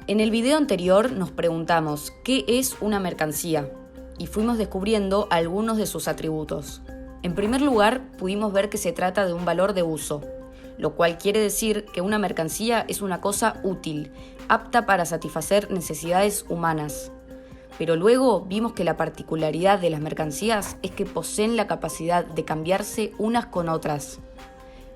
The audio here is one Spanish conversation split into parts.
En el video anterior nos preguntamos ¿qué es una mercancía? Y fuimos descubriendo algunos de sus atributos. En primer lugar, pudimos ver que se trata de un valor de uso, lo cual quiere decir que una mercancía es una cosa útil, apta para satisfacer necesidades humanas. Pero luego vimos que la particularidad de las mercancías es que poseen la capacidad de cambiarse unas con otras.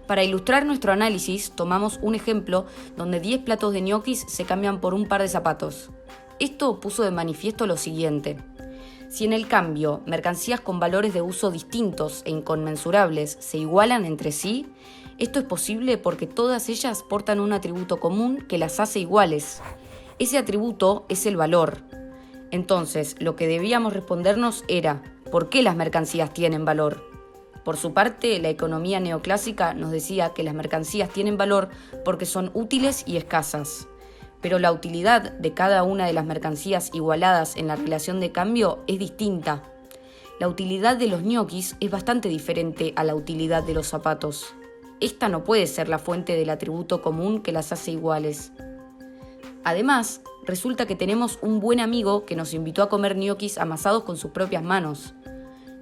Para ilustrar nuestro análisis, tomamos un ejemplo donde 10 platos de ñoquis se cambian por un par de zapatos. Esto puso de manifiesto lo siguiente. Si en el cambio, mercancías con valores de uso distintos e inconmensurables se igualan entre sí, esto es posible porque todas ellas portan un atributo común que las hace iguales. Ese atributo es el valor. Entonces, lo que debíamos respondernos era, ¿por qué las mercancías tienen valor? Por su parte, la economía neoclásica nos decía que las mercancías tienen valor porque son útiles y escasas. Pero la utilidad de cada una de las mercancías igualadas en la relación de cambio es distinta. La utilidad de los ñoquis es bastante diferente a la utilidad de los zapatos. Esta no puede ser la fuente del atributo común que las hace iguales. Además, resulta que tenemos un buen amigo que nos invitó a comer ñoquis amasados con sus propias manos.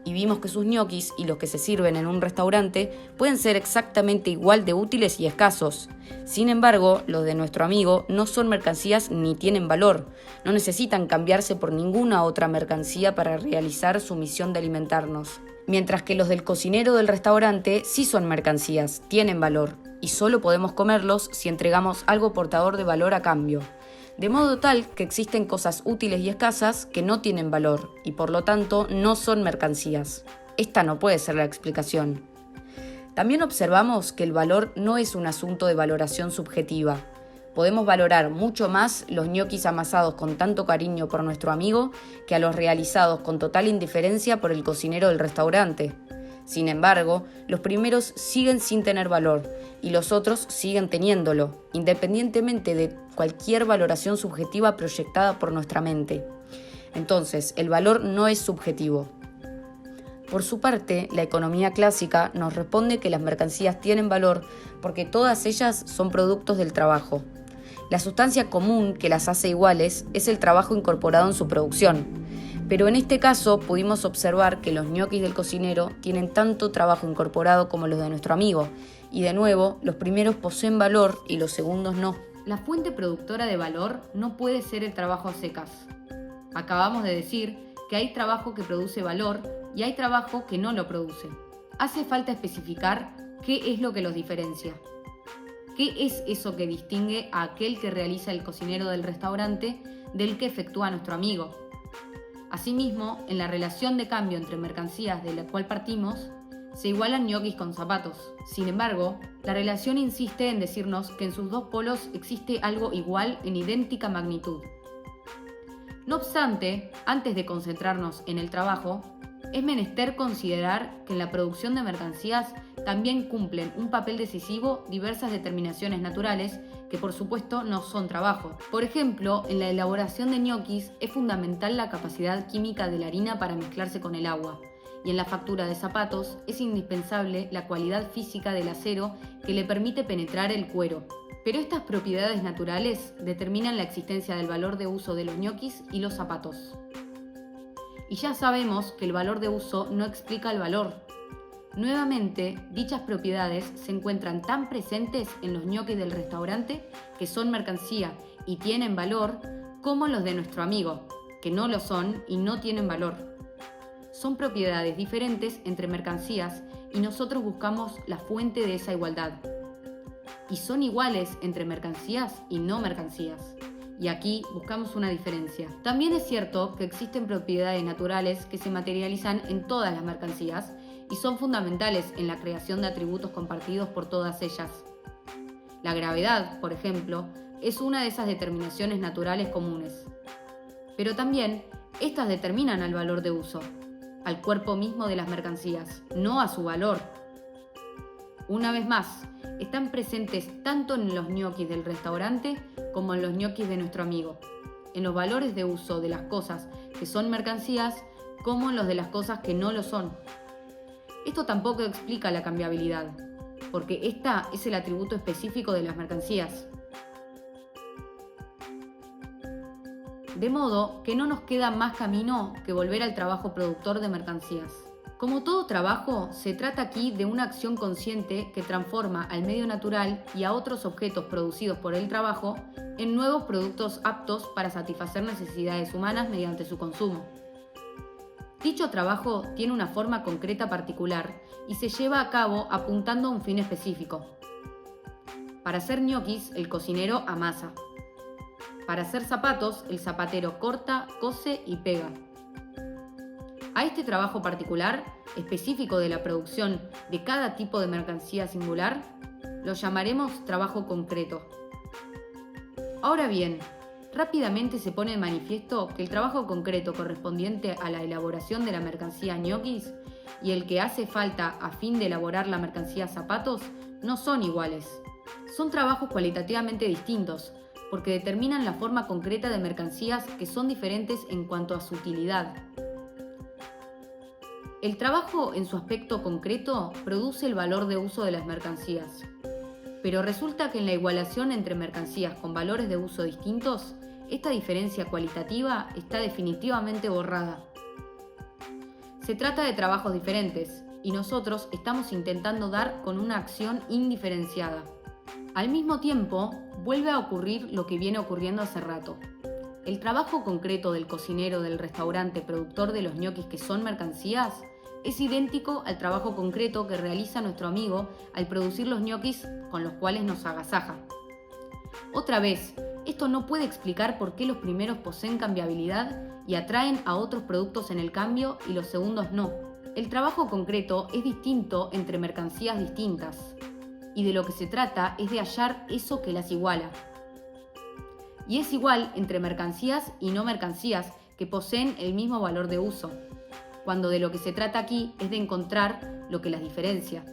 Y vimos que sus ñoquis y los que se sirven en un restaurante pueden ser exactamente igual de útiles y escasos. Sin embargo, los de nuestro amigo no son mercancías ni tienen valor. No necesitan cambiarse por ninguna otra mercancía para realizar su misión de alimentarnos. Mientras que los del cocinero del restaurante sí son mercancías, tienen valor, y solo podemos comerlos si entregamos algo portador de valor a cambio. De modo tal que existen cosas útiles y escasas que no tienen valor y por lo tanto no son mercancías. Esta no puede ser la explicación. También observamos que el valor no es un asunto de valoración subjetiva. Podemos valorar mucho más los ñoquis amasados con tanto cariño por nuestro amigo que a los realizados con total indiferencia por el cocinero del restaurante. Sin embargo, los primeros siguen sin tener valor y los otros siguen teniéndolo, independientemente de cualquier valoración subjetiva proyectada por nuestra mente. Entonces, el valor no es subjetivo. Por su parte, la economía clásica nos responde que las mercancías tienen valor porque todas ellas son productos del trabajo. La sustancia común que las hace iguales es el trabajo incorporado en su producción. Pero en este caso pudimos observar que los ñoquis del cocinero tienen tanto trabajo incorporado como los de nuestro amigo, y de nuevo, los primeros poseen valor y los segundos no. La fuente productora de valor no puede ser el trabajo a secas. Acabamos de decir que hay trabajo que produce valor y hay trabajo que no lo produce. Hace falta especificar qué es lo que los diferencia. ¿Qué es eso que distingue a aquel que realiza el cocinero del restaurante del que efectúa nuestro amigo? Asimismo, en la relación de cambio entre mercancías de la cual partimos, se igualan ñoquis con zapatos. Sin embargo, la relación insiste en decirnos que en sus dos polos existe algo igual en idéntica magnitud. No obstante, antes de concentrarnos en el trabajo, es menester considerar que en la producción de mercancías también cumplen un papel decisivo diversas determinaciones naturales que por supuesto no son trabajo. Por ejemplo, en la elaboración de ñoquis es fundamental la capacidad química de la harina para mezclarse con el agua, y en la factura de zapatos es indispensable la cualidad física del acero que le permite penetrar el cuero. Pero estas propiedades naturales determinan la existencia del valor de uso de los ñoquis y los zapatos. Y ya sabemos que el valor de uso no explica el valor. Nuevamente, dichas propiedades se encuentran tan presentes en los ñoquis del restaurante, que son mercancía y tienen valor, como los de nuestro amigo, que no lo son y no tienen valor. Son propiedades diferentes entre mercancías y nosotros buscamos la fuente de esa igualdad. Y son iguales entre mercancías y no mercancías. Y aquí buscamos una diferencia. También es cierto que existen propiedades naturales que se materializan en todas las mercancías y son fundamentales en la creación de atributos compartidos por todas ellas. La gravedad, por ejemplo, es una de esas determinaciones naturales comunes. Pero también, estas determinan al valor de uso, al cuerpo mismo de las mercancías, no a su valor. Una vez más, están presentes tanto en los ñoquis del restaurante como en los ñoquis de nuestro amigo, en los valores de uso de las cosas que son mercancías como en los de las cosas que no lo son. Esto tampoco explica la cambiabilidad, porque esta es el atributo específico de las mercancías. De modo que no nos queda más camino que volver al trabajo productor de mercancías. Como todo trabajo, se trata aquí de una acción consciente que transforma al medio natural y a otros objetos producidos por el trabajo en nuevos productos aptos para satisfacer necesidades humanas mediante su consumo. Dicho trabajo tiene una forma concreta particular y se lleva a cabo apuntando a un fin específico. Para hacer ñoquis, el cocinero amasa. Para hacer zapatos, el zapatero corta, cose y pega. A este trabajo particular, específico de la producción de cada tipo de mercancía singular, lo llamaremos trabajo concreto. Ahora bien, rápidamente se pone de manifiesto que el trabajo concreto correspondiente a la elaboración de la mercancía ñoquis y el que hace falta a fin de elaborar la mercancía zapatos no son iguales. Son trabajos cualitativamente distintos, porque determinan la forma concreta de mercancías que son diferentes en cuanto a su utilidad. El trabajo en su aspecto concreto produce el valor de uso de las mercancías, pero resulta que en la igualación entre mercancías con valores de uso distintos, esta diferencia cualitativa está definitivamente borrada. Se trata de trabajos diferentes y nosotros estamos intentando dar con una acción indiferenciada. Al mismo tiempo, vuelve a ocurrir lo que viene ocurriendo hace rato. El trabajo concreto del cocinero del restaurante productor de los ñoquis que son mercancías es idéntico al trabajo concreto que realiza nuestro amigo al producir los ñoquis con los cuales nos agasaja. Otra vez, esto no puede explicar por qué los primeros poseen cambiabilidad y atraen a otros productos en el cambio y los segundos no. El trabajo concreto es distinto entre mercancías distintas, y de lo que se trata es de hallar eso que las iguala. Y es igual entre mercancías y no mercancías que poseen el mismo valor de uso, cuando de lo que se trata aquí es de encontrar lo que las diferencia.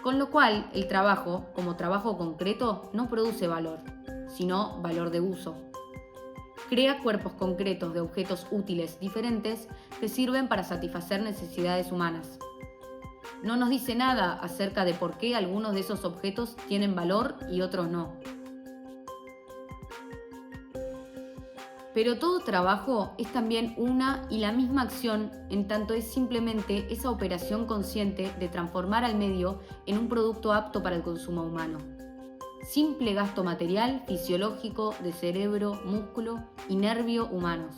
Con lo cual, el trabajo, como trabajo concreto, no produce valor, sino valor de uso. Crea cuerpos concretos de objetos útiles diferentes que sirven para satisfacer necesidades humanas. No nos dice nada acerca de por qué algunos de esos objetos tienen valor y otros no. Pero todo trabajo es también una y la misma acción, en tanto es simplemente esa operación consciente de transformar al medio en un producto apto para el consumo humano. Simple gasto material, fisiológico, de cerebro, músculo y nervio humanos.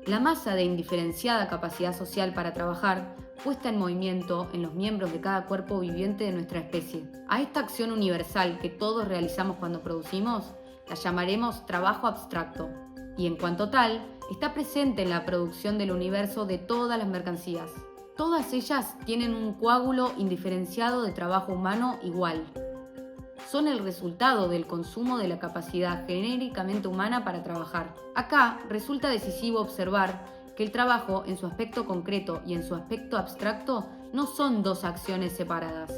La masa de indiferenciada capacidad social para trabajar, puesta en movimiento en los miembros de cada cuerpo viviente de nuestra especie. A esta acción universal que todos realizamos cuando producimos, la llamaremos trabajo abstracto. Y en cuanto tal, está presente en la producción del universo de todas las mercancías. Todas ellas tienen un coágulo indiferenciado de trabajo humano igual. Son el resultado del consumo de la capacidad genéricamente humana para trabajar. Acá resulta decisivo observar que el trabajo en su aspecto concreto y en su aspecto abstracto no son dos acciones separadas.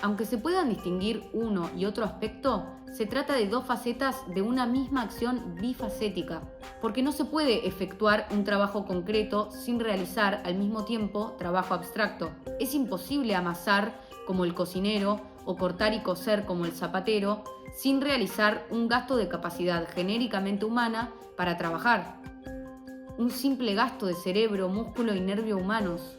Aunque se puedan distinguir uno y otro aspecto, se trata de dos facetas de una misma acción bifacética, porque no se puede efectuar un trabajo concreto sin realizar al mismo tiempo trabajo abstracto. Es imposible amasar como el cocinero o cortar y coser como el zapatero sin realizar un gasto de capacidad genéricamente humana para trabajar. Un simple gasto de cerebro, músculo y nervio humanos.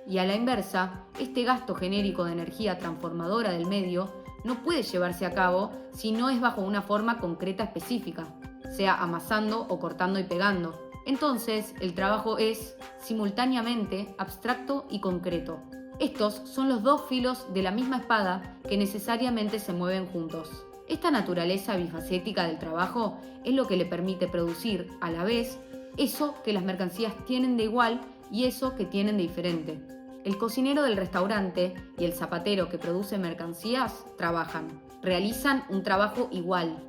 Y a la inversa, este gasto genérico de energía transformadora del medio no puede llevarse a cabo si no es bajo una forma concreta específica, sea amasando o cortando y pegando. Entonces, el trabajo es, simultáneamente, abstracto y concreto. Estos son los dos filos de la misma espada que necesariamente se mueven juntos. Esta naturaleza bifacética del trabajo es lo que le permite producir, a la vez, eso que las mercancías tienen de igual y eso que tienen de diferente. El cocinero del restaurante y el zapatero que produce mercancías trabajan. Realizan un trabajo igual,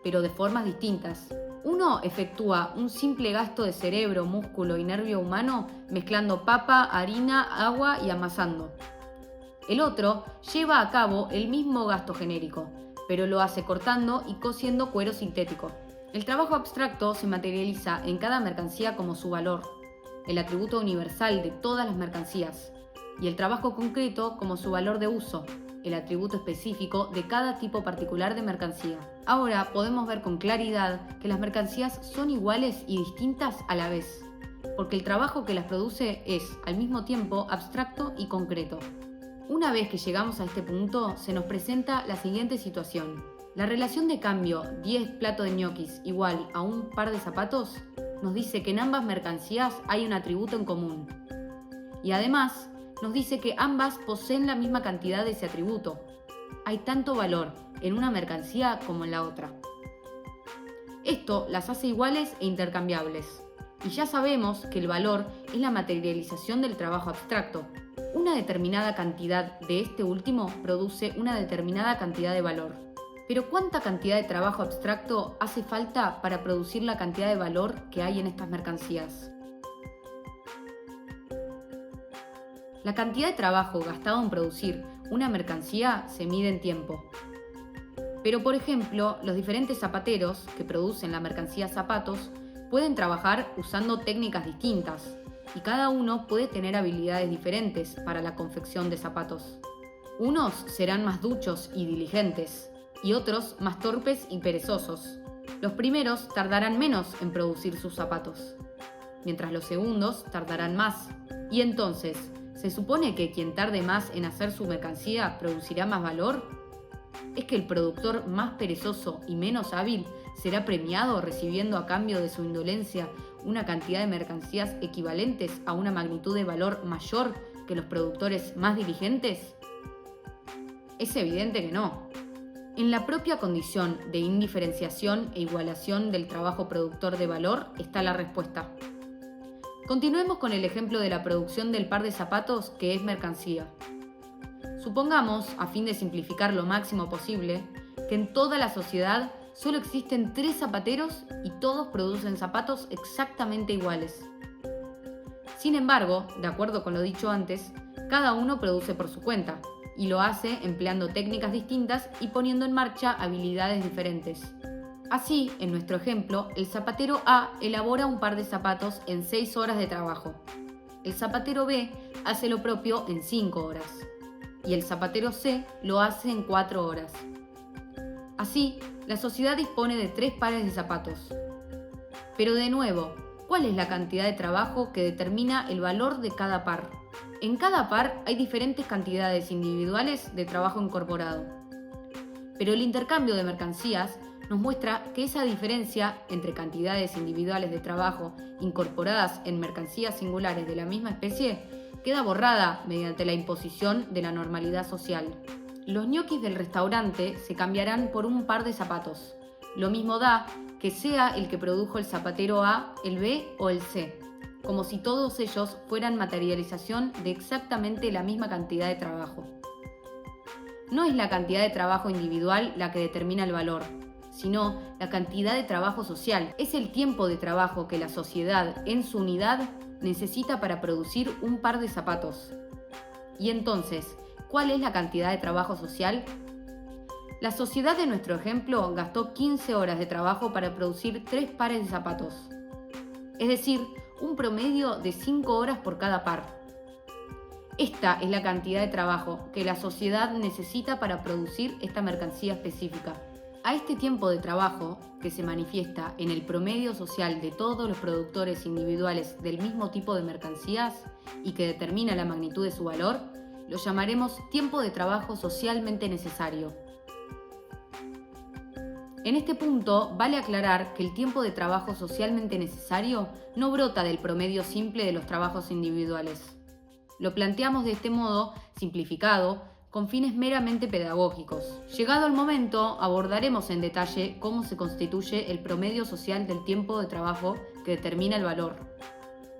pero de formas distintas. Uno efectúa un simple gasto de cerebro, músculo y nervio humano mezclando papa, harina, agua y amasando. El otro lleva a cabo el mismo gasto genérico, pero lo hace cortando y cosiendo cuero sintético. El trabajo abstracto se materializa en cada mercancía como su valor, el atributo universal de todas las mercancías, y el trabajo concreto como su valor de uso, el atributo específico de cada tipo particular de mercancía. Ahora podemos ver con claridad que las mercancías son iguales y distintas a la vez, porque el trabajo que las produce es, al mismo tiempo, abstracto y concreto. Una vez que llegamos a este punto, se nos presenta la siguiente situación. La relación de cambio 10 platos de ñoquis igual a un par de zapatos nos dice que en ambas mercancías hay un atributo en común. Y además, nos dice que ambas poseen la misma cantidad de ese atributo. Hay tanto valor en una mercancía como en la otra. Esto las hace iguales e intercambiables. Y ya sabemos que el valor es la materialización del trabajo abstracto. Una determinada cantidad de este último produce una determinada cantidad de valor. Pero ¿cuánta cantidad de trabajo abstracto hace falta para producir la cantidad de valor que hay en estas mercancías? La cantidad de trabajo gastado en producir una mercancía se mide en tiempo. Pero, por ejemplo, los diferentes zapateros que producen la mercancía zapatos pueden trabajar usando técnicas distintas y cada uno puede tener habilidades diferentes para la confección de zapatos. Unos serán más duchos y diligentes y otros más torpes y perezosos. Los primeros tardarán menos en producir sus zapatos, mientras los segundos tardarán más. Y entonces, ¿se supone que quien tarde más en hacer su mercancía producirá más valor? ¿Es que el productor más perezoso y menos hábil será premiado recibiendo a cambio de su indolencia una cantidad de mercancías equivalentes a una magnitud de valor mayor que los productores más diligentes? Es evidente que no. En la propia condición de indiferenciación e igualación del trabajo productor de valor está la respuesta. Continuemos con el ejemplo de la producción del par de zapatos que es mercancía. Supongamos, a fin de simplificar lo máximo posible, que en toda la sociedad solo existen 3 zapateros y todos producen zapatos exactamente iguales. Sin embargo, de acuerdo con lo dicho antes, cada uno produce por su cuenta y lo hace empleando técnicas distintas y poniendo en marcha habilidades diferentes. Así, en nuestro ejemplo, el zapatero A elabora un par de zapatos en 6 horas de trabajo. El zapatero B hace lo propio en 5 horas. Y el zapatero C lo hace en 4 horas. Así, la sociedad dispone de 3 pares de zapatos. Pero de nuevo, ¿cuál es la cantidad de trabajo que determina el valor de cada par? En cada par hay diferentes cantidades individuales de trabajo incorporado. Pero el intercambio de mercancías nos muestra que esa diferencia entre cantidades individuales de trabajo incorporadas en mercancías singulares de la misma especie queda borrada mediante la imposición de la normalidad social. Los ñoquis del restaurante se cambiarán por un par de zapatos. Lo mismo da que sea el que produjo el zapatero A, el B o el C, como si todos ellos fueran materialización de exactamente la misma cantidad de trabajo. No es la cantidad de trabajo individual la que determina el valor, sino la cantidad de trabajo social. Es el tiempo de trabajo que la sociedad, en su unidad, necesita para producir un par de zapatos. Y entonces, ¿cuál es la cantidad de trabajo social? La sociedad de nuestro ejemplo gastó 15 horas de trabajo para producir 3 pares de zapatos. Es decir, un promedio de 5 horas por cada par. Esta es la cantidad de trabajo que la sociedad necesita para producir esta mercancía específica. A este tiempo de trabajo, que se manifiesta en el promedio social de todos los productores individuales del mismo tipo de mercancías y que determina la magnitud de su valor, lo llamaremos tiempo de trabajo socialmente necesario. En este punto, vale aclarar que el tiempo de trabajo socialmente necesario no brota del promedio simple de los trabajos individuales. Lo planteamos de este modo, simplificado, con fines meramente pedagógicos. Llegado el momento, abordaremos en detalle cómo se constituye el promedio social del tiempo de trabajo que determina el valor.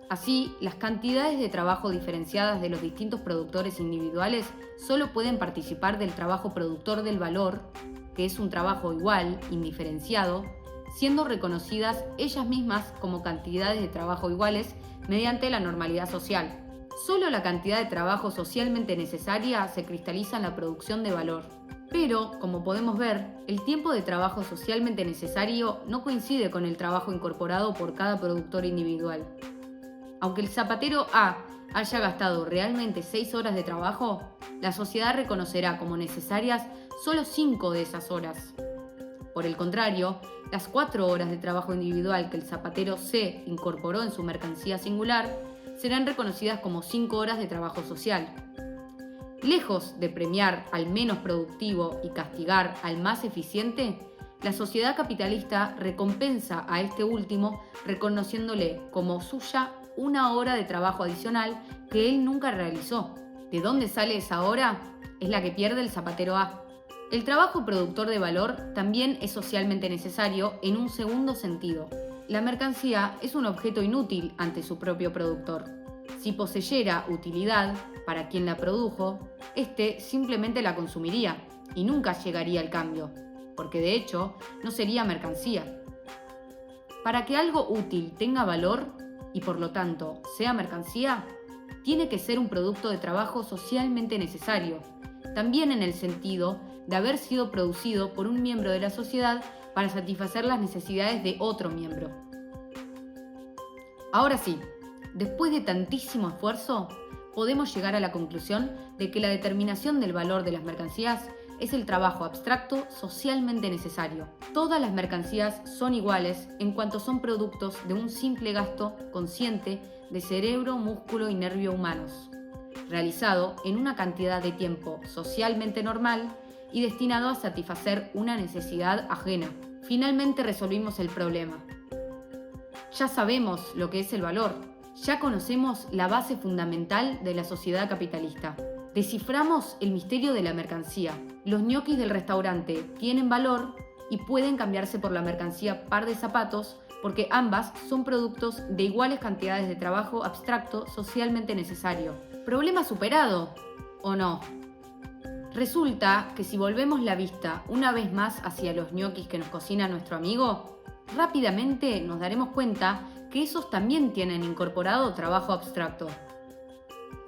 Así, las cantidades de trabajo diferenciadas de los distintos productores individuales solo pueden participar del trabajo productor del valor, que es un trabajo igual, indiferenciado, siendo reconocidas ellas mismas como cantidades de trabajo iguales mediante la normalidad social. Solo la cantidad de trabajo socialmente necesaria se cristaliza en la producción de valor. Pero, como podemos ver, el tiempo de trabajo socialmente necesario no coincide con el trabajo incorporado por cada productor individual. Aunque el zapatero A haya gastado realmente 6 horas de trabajo, la sociedad reconocerá como necesarias solo 5 de esas horas. Por el contrario, las 4 horas de trabajo individual que el zapatero C incorporó en su mercancía singular serán reconocidas como 5 horas de trabajo social. Lejos de premiar al menos productivo y castigar al más eficiente, la sociedad capitalista recompensa a este último reconociéndole como suya una hora de trabajo adicional que él nunca realizó. ¿De dónde sale esa hora? Es la que pierde el zapatero A. El trabajo productor de valor también es socialmente necesario en un segundo sentido. La mercancía es un objeto inútil ante su propio productor. Si poseyera utilidad para quien la produjo, éste simplemente la consumiría y nunca llegaría al cambio, porque de hecho no sería mercancía. Para que algo útil tenga valor y por lo tanto sea mercancía, tiene que ser un producto de trabajo socialmente necesario, también en el sentido de haber sido producido por un miembro de la sociedad para satisfacer las necesidades de otro miembro. Ahora sí, después de tantísimo esfuerzo, podemos llegar a la conclusión de que la determinación del valor de las mercancías es el trabajo abstracto socialmente necesario. Todas las mercancías son iguales en cuanto son productos de un simple gasto consciente de cerebro, músculo y nervio humanos, realizado en una cantidad de tiempo socialmente normal y destinado a satisfacer una necesidad ajena. Finalmente resolvimos el problema. Ya sabemos lo que es el valor. Ya conocemos la base fundamental de la sociedad capitalista. Desciframos el misterio de la mercancía. Los ñoquis del restaurante tienen valor y pueden cambiarse por la mercancía par de zapatos porque ambas son productos de iguales cantidades de trabajo abstracto socialmente necesario. ¿Problema superado o no? Resulta que si volvemos la vista una vez más hacia los ñoquis que nos cocina nuestro amigo, rápidamente nos daremos cuenta que esos también tienen incorporado trabajo abstracto.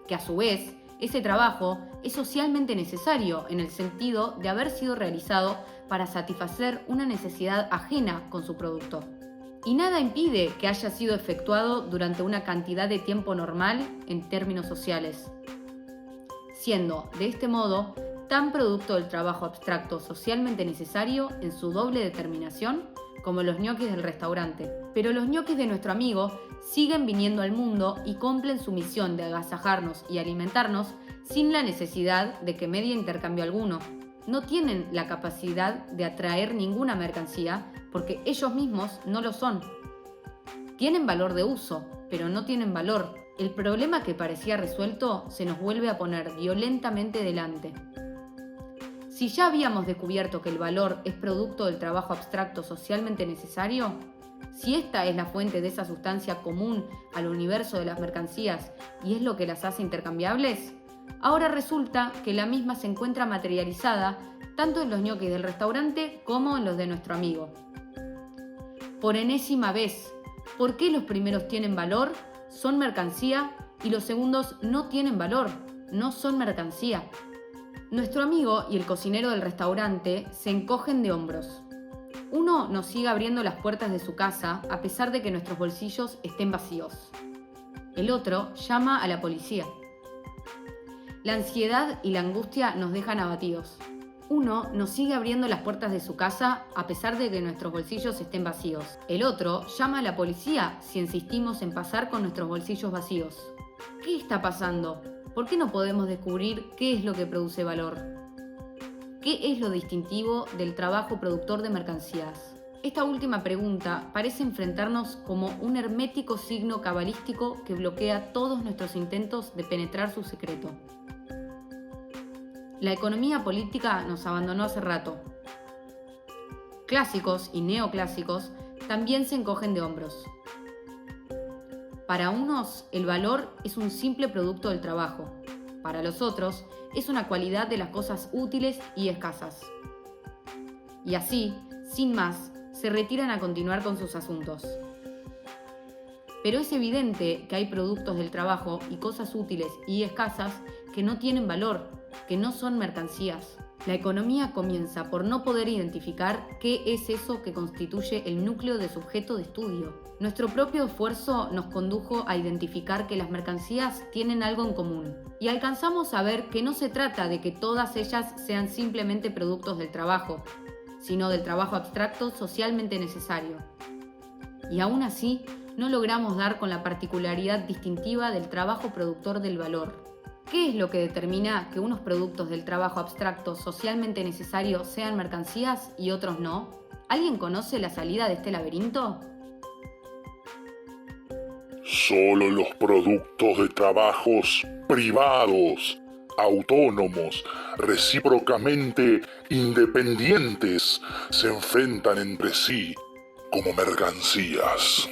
Que a su vez, ese trabajo es socialmente necesario en el sentido de haber sido realizado para satisfacer una necesidad ajena con su producto. Y nada impide que haya sido efectuado durante una cantidad de tiempo normal en términos sociales, siendo, de este modo, tan producto del trabajo abstracto socialmente necesario en su doble determinación como los ñoquis del restaurante. Pero los ñoquis de nuestro amigo siguen viniendo al mundo y cumplen su misión de agasajarnos y alimentarnos sin la necesidad de que medie intercambio alguno. No tienen la capacidad de atraer ninguna mercancía porque ellos mismos no lo son. Tienen valor de uso, pero no tienen valor. El problema que parecía resuelto se nos vuelve a poner violentamente delante. Si ya habíamos descubierto que el valor es producto del trabajo abstracto socialmente necesario, si esta es la fuente de esa sustancia común al universo de las mercancías y es lo que las hace intercambiables, ahora resulta que la misma se encuentra materializada tanto en los ñoquis del restaurante como en los de nuestro amigo. Por enésima vez, ¿por qué los primeros tienen valor, son mercancía, y los segundos no tienen valor, no son mercancía? Nuestro amigo y el cocinero del restaurante se encogen de hombros. Uno nos sigue abriendo las puertas de su casa a pesar de que nuestros bolsillos estén vacíos. El otro llama a la policía. La ansiedad y la angustia nos dejan abatidos. Uno nos sigue abriendo las puertas de su casa a pesar de que nuestros bolsillos estén vacíos. El otro llama a la policía si insistimos en pasar con nuestros bolsillos vacíos. ¿Qué está pasando? ¿Por qué no podemos descubrir qué es lo que produce valor? ¿Qué es lo distintivo del trabajo productor de mercancías? Esta última pregunta parece enfrentarnos como un hermético signo cabalístico que bloquea todos nuestros intentos de penetrar su secreto. La economía política nos abandonó hace rato. Clásicos y neoclásicos también se encogen de hombros. Para unos, el valor es un simple producto del trabajo. Para los otros, es una cualidad de las cosas útiles y escasas. Y así, sin más, se retiran a continuar con sus asuntos. Pero es evidente que hay productos del trabajo y cosas útiles y escasas que no tienen valor, que no son mercancías. La economía comienza por no poder identificar qué es eso que constituye el núcleo de su objeto de estudio. Nuestro propio esfuerzo nos condujo a identificar que las mercancías tienen algo en común y alcanzamos a ver que no se trata de que todas ellas sean simplemente productos del trabajo, sino del trabajo abstracto socialmente necesario. Y aún así, no logramos dar con la particularidad distintiva del trabajo productor del valor. ¿Qué es lo que determina que unos productos del trabajo abstracto socialmente necesario sean mercancías y otros no? ¿Alguien conoce la salida de este laberinto? Solo los productos de trabajos privados, autónomos, recíprocamente independientes, se enfrentan entre sí como mercancías.